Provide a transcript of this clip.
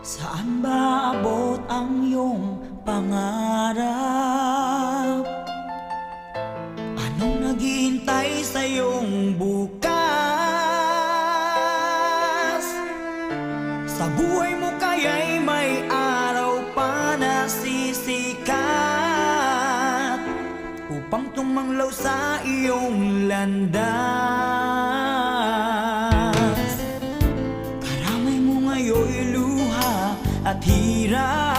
Saan ba abot ang iyong pangarap? Anong naghihintay sa iyong bukas? Sa buhay mo kaya'y may araw pa na sisikat upang tumanglaw sa iyong landas. Karamay mo ngayon'y luha at hirap,